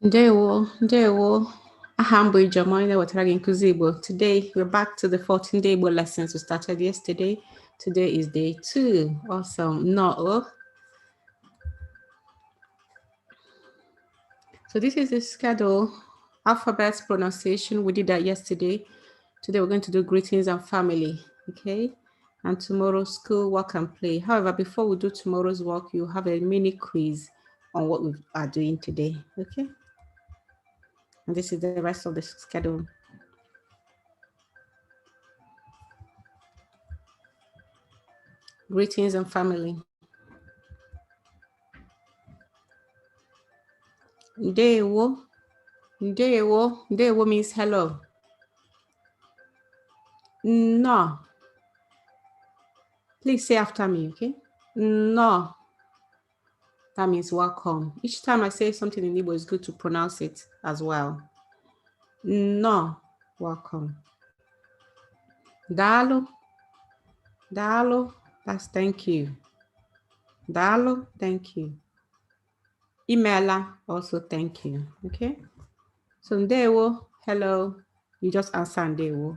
Ndewo. Aha m bụ Ijeoma onye na-ewetara gị nkụzi Igbo. Today we're back to the 14-day Igbo lessons we started yesterday. Today is day 2. Awesome. No. So this is the schedule. Alphabets pronunciation. We did that yesterday. Today we're going to do greetings and family. Okay. And tomorrow school, work and play. However, before we do tomorrow's work, you have a mini quiz on what we are doing today. Okay. And this is the rest of the schedule. Greetings and family. Ndewo. Ndewo means hello. No. Please say after me, okay? No. That means welcome. Each time I say something in Igbo, it's good to pronounce it as well. No. Welcome. Dalo. That's thank you. Dalo, thank you. Imela, also thank you. Okay? So ndewo, hello. You just answer ndewo.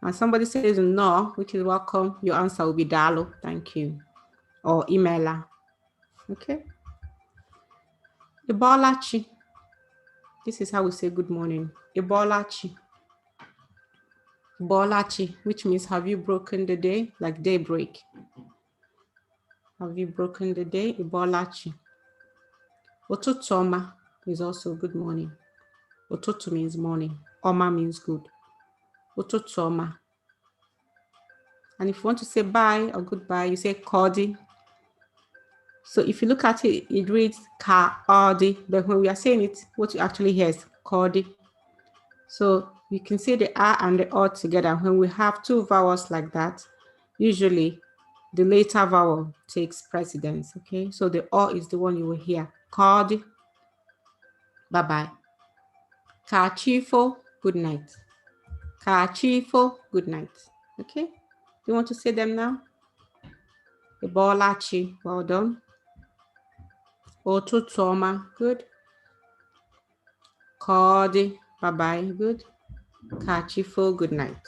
And somebody says no, which is welcome, your answer will be dalo, thank you. Or imela. Okay? Ibolachi. This is how we say good morning. Ibolachi. Ibolachi, which means have you broken the day? Like daybreak. Have you broken the day? Ibolachi. Otutoma is also good morning. Otutu means morning. Oma means good. Otutoma. And if you want to say bye or goodbye, you say kodi. So if you look at it, it reads ka-odi, but when we are saying it, what you actually hear is kodi. So you can say the a and the o together. When we have two vowels like that, usually the later vowel takes precedence, okay? So the o is the one you will hear, kodi, bye-bye. Kachifo, good night. Kachifo, good night, okay? You want to say them now? Ibolachi, well done. Otutoma, good. Kodi, bye-bye, good. Kachifo, good night.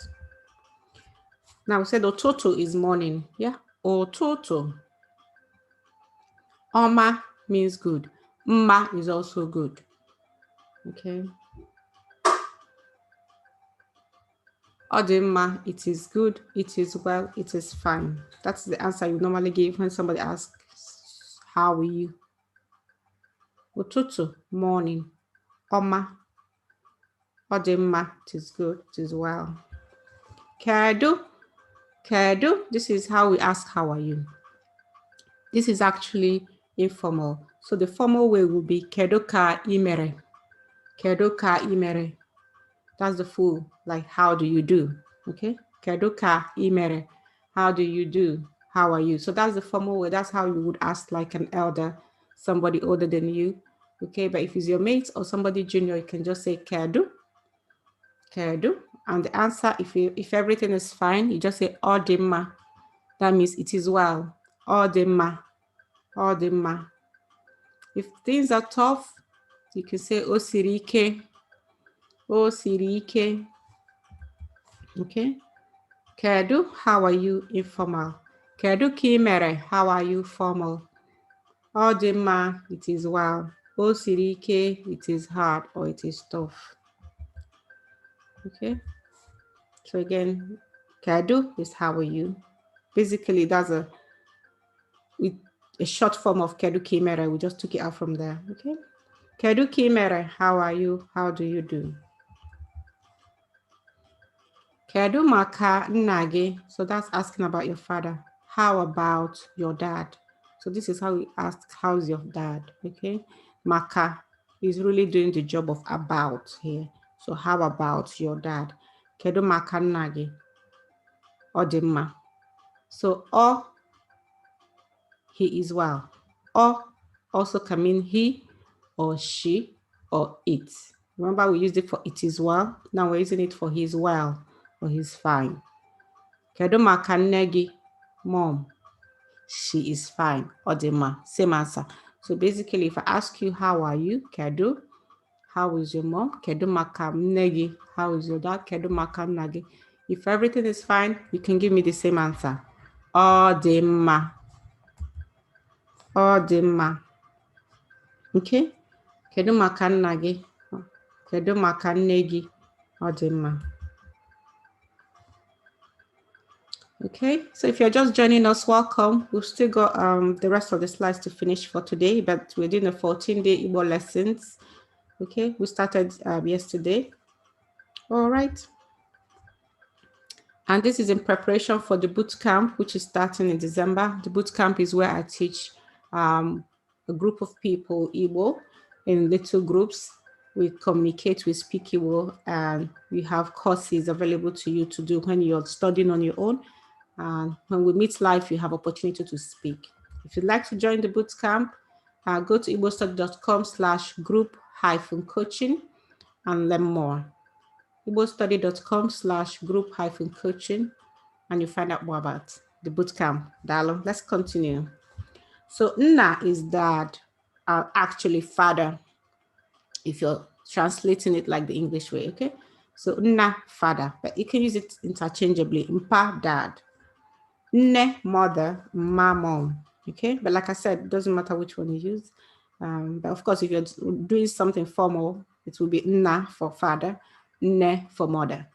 Now we said ototo is morning, yeah? Ototo. Oma means good. Mma is also good, okay? Odimma, it is good, it is well, it is fine. That's the answer you normally give when somebody asks, how are you? Ototo, morning. Oma, Odimma, it is good, it is well. Kedu, this is how we ask, how are you? This is actually informal. So the formal way will be kedu ka imere. Kedu ka imere. That's the full, like, how do you do? Okay? Kedu ka imere. How do you do? How are you? So that's the formal way. That's how you would ask like an elder, somebody older than you. Okay, but if it's your mate or somebody junior, you can just say kedu. Kedu. And the answer, if everything is fine, you just say odimma. That means it is well. Odimma. Odimma. If things are tough, you can say osirike. Osirike. Okay. Kedu, how are you? Informal. Kedu kimere, how are you? Formal. Odimma, it is well. Osirike, it is hard or it is tough. Okay. So again, kedu is how are you? Basically, that's a short form of kedu kimere. We just took it out from there. Okay. Kedu kimere, how are you? How do you do? Kedu maka nage. So that's asking about your father. How about your dad? So this is how we ask, how's your dad? Okay. Maka is really doing the job of about here. So how about your dad? Kedu maka nage. Odimma. So he is well. Or also can mean he or she or it. Remember we used it for it is well. Now we're using it for he's well or he's fine. Kedu maka negi, mom. She is fine. Odimma, same answer. So basically, if I ask you, how are you? Kedu. how is your mom? Kedu maka nne gi? How is your dad? Kedu maka nna gi? If everything is fine, you can give me the same answer. Ọ dị mma. Ọ dị mma. Okay? Kedu maka nna gi? Kedu maka nne gi? Ọ dị mma. Okay, so if you're just joining us, welcome. We've still got the rest of the slides to finish for today, but we're doing a 14-day Igbo lessons. Okay, we started yesterday. All right. And this is in preparation for the boot camp, which is starting in December. The boot camp is where I teach a group of people Igbo in little groups. We communicate, we speak Igbo, and we have courses available to you to do when you're studying on your own. And when we meet live, you have opportunity to speak. If you'd like to join the boot camp, go to igbostudy.com/group-coaching and learn more. igbostudy.com/group-coaching, and you find out more about the boot camp. Dalo, let's continue. So Nna is dad, actually father, if you're translating it like the English way, okay? So Nna, father, but you can use it interchangeably. Mpa, dad. Nne, mother, ma, mom, okay? But like I said, it doesn't matter which one you use. But of course, if you're doing something formal, it will be Nna for father, Nne for mother.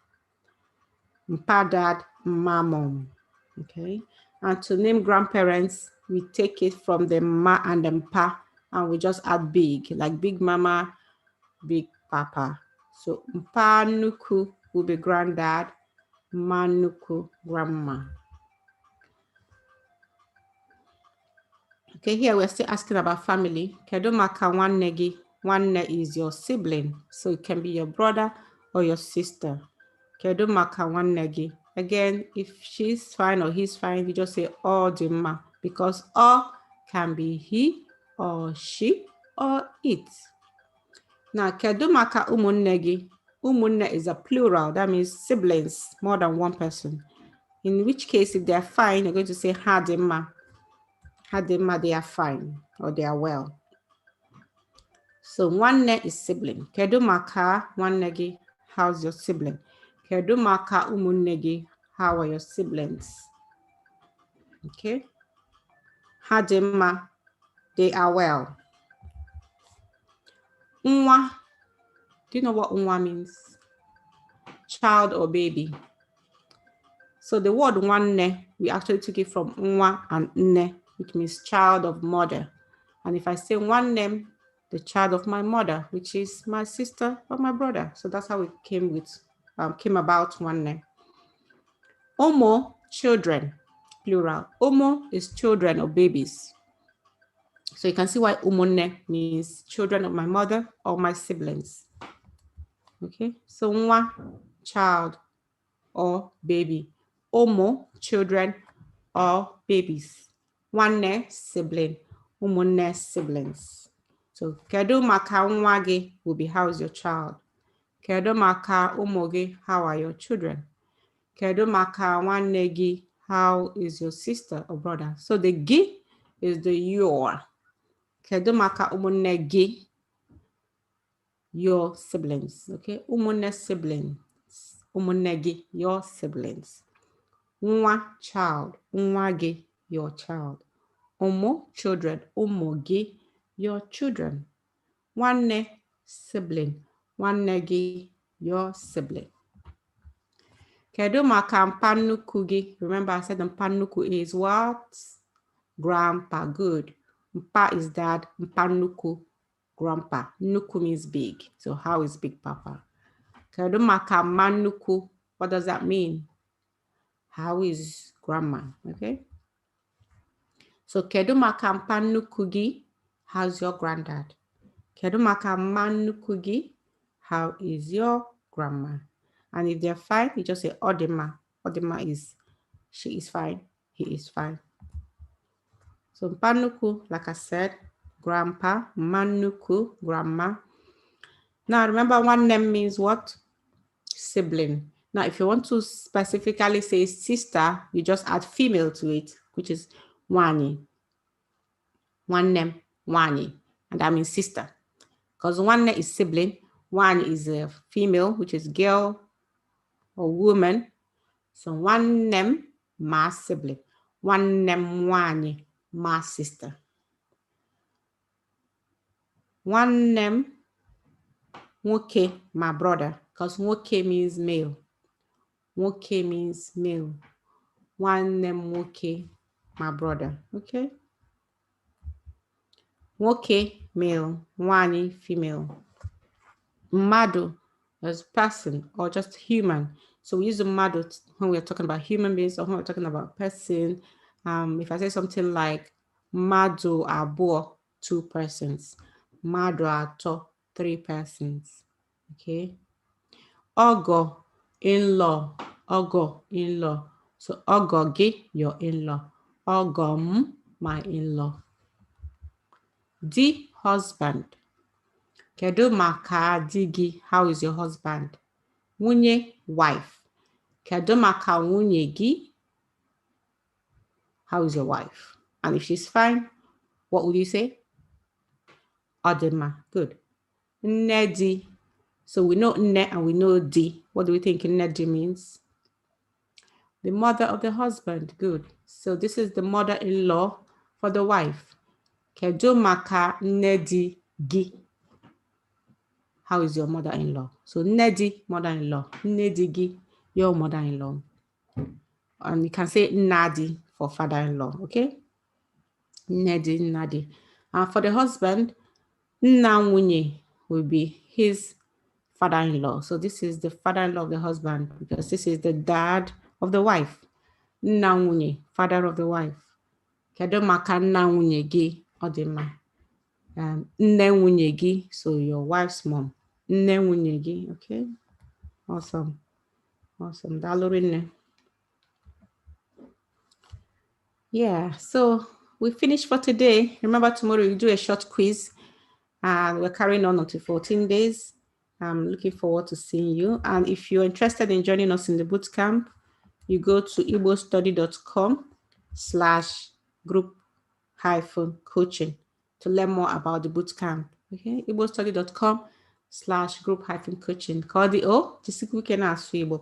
Mpa, dad, ma, mom, okay? And to name grandparents, we take it from the ma and the mpa, and we just add big, like big mama, big papa. So mpa nuku will be granddad, ma nuku, grandma. Okay, here we're still asking about family. Kedu maka nwanne gi? Nwanne is your sibling, so it can be your brother or your sister. Kedu maka nwanne gi? Again, if she's fine or he's fine, you just say ọ dị mma, because ọ can be he or she or it. Now, kedu maka ụmụnne gi? Ụmụnne is a plural, that means siblings, more than one person. In which case, if they're fine, you're going to say ha dị mma. Hadima, they are fine or they are well. So nwanne is sibling. Kedu maka nwanne gi? How's your sibling? Kedu maka ụmụnne gi? How are your siblings? Okay. Hadima, they are well. Nwa. Do you know what nwa means? Child or baby. So the word nwanne, we actually took it from nwa and nne, which means child of mother. And if I say one name, the child of my mother, which is my sister or my brother. So that's how it came about one name. Omo, children, plural. Omo is children or babies. So you can see why umone means children of my mother or my siblings. Okay, so nwa, child or baby. Omo, children or babies. Nwanne, sibling. Umunne, siblings. So kedu maka nwa gi will be how's your child. Kedu maka ụmụ gi, how are your children. Kedu maka nwanne gi, how is your sister or brother. So the gi is the your. Kedu maka umunne gi, your siblings. Okay, umunne siblings. Umunne gi, your siblings. Nwa, child. Nwa gi, your child. Umu, children. Umu gi, your children. Nwanne, sibling. Nwanne gi, your sibling. Kedu maka mpa nnukwu gi? Remember I said mpa nnukwu is what? Grandpa. Good. Mpa is dad. Mpa nnukwu, grandpa. Nnukwu means big. So how is big papa? Kedu maka mma nnukwu? What does that mean? How is grandma? Okay. So kedu maka mpa nnukwu gi? How's your granddad? Kedu maka mma nnukwu gi? How is your grandma? And if they're fine, you just say Odima. Odima is she is fine, he is fine. So mpa nnukwu, like I said, grandpa. Mma nnukwu, grandma. Now remember, one name means what? Sibling. Now if you want to specifically say sister, you just add female to it, which is Wani. One name, Wani. And that means sister. Because one name is sibling, One is a female, which is girl or woman. So one name, my sibling. One name, one, my sister. One name, nwoke, my brother, because nwoke means male. Nwoke means male. One name, nwoke, my brother. Okay. Nwoke, male. Nwanyị, female. Mmadụ as person or just human. So we use mmadụ when we're talking about human beings or when we're talking about person. If I say something like mmadụ abụọ, 2 persons. Mmadụ atọ, 3 persons. Okay. Ọgọ, in-law. Ọgọ, in-law. So ọgọ gị, your in-law. Ọgọ m, my in-law. Di, husband. Kedu maka di gị? How is your husband? Nwunye, wife. Kedu maka nwunye gị? How is your wife? And if she's fine, what would you say? Ọdịmma. Good. Nne di. So we know nne and we know di. What do we think nne di means? The mother of the husband. Good. So this is the mother-in-law for the wife. Kedu maka nne di gị? How is your mother-in-law? So nne di, mother-in-law. Nne di gị, your mother-in-law. And you can say nadi for father-in-law. Okay? Nedi, nadi. And for the husband, nna nwunye will be his father-in-law. So this is the father-in-law of the husband because this is the dad of the wife. Nna nwunye, father of the wife. Kedu maka nna nwunye gị? Ọdịmma. Nne nwunye gị, so your wife's mom. Nne nwunye gị, okay? Awesome. Awesome. Daalụ rinne. Yeah, so we finished for today. Remember, tomorrow we'll do a short quiz and we're carrying on until 14 days. I'm looking forward to seeing you. And if you're interested in joining us in the bootcamp, you go to igbostudy.com/group-coaching to learn more about the bootcamp. Okay, igbostudy.com/group-coaching. Call the O, the Igbo.